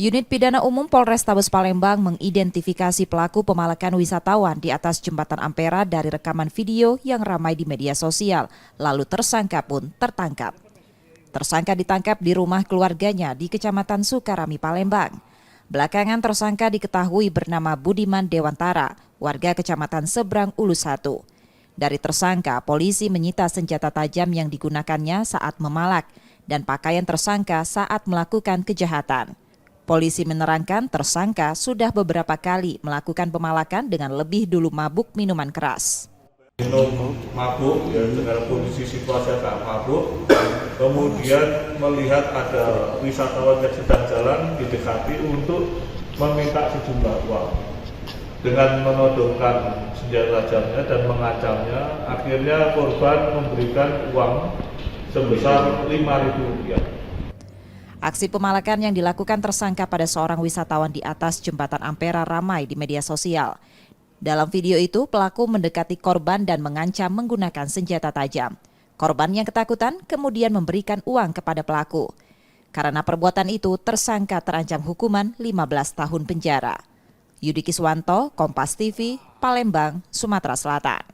Unit Pidana Umum Polrestabes Palembang mengidentifikasi pelaku pemalakan wisatawan di atas Jembatan Ampera dari rekaman video yang ramai di media sosial, lalu tersangka pun tertangkap. Tersangka ditangkap di rumah keluarganya di Kecamatan Sukarami, Palembang. Belakangan tersangka diketahui bernama Budiman Dewantara, warga Kecamatan Seberang Ulus 1. Dari tersangka, polisi menyita senjata tajam yang digunakannya saat memalak dan pakaian tersangka saat melakukan kejahatan. Polisi menerangkan tersangka sudah beberapa kali melakukan pemalakan dengan lebih dulu mabuk minuman keras. Minum mabuk ya, dengan kondisi situasi agak mabuk, kemudian melihat ada wisatawan yang sedang jalan didekati untuk meminta sejumlah uang. Dengan menodongkan senjata tajamnya dan mengancamnya, akhirnya korban memberikan uang sebesar Rp5.000. Aksi pemalakan yang dilakukan tersangka pada seorang wisatawan di atas Jembatan Ampera ramai di media sosial. Dalam video itu, pelaku mendekati korban dan mengancam menggunakan senjata tajam. Korban yang ketakutan kemudian memberikan uang kepada pelaku. Karena perbuatan itu, tersangka terancam hukuman 15 tahun penjara. Yudi Kiswanto, Kompas TV, Palembang, Sumatera Selatan.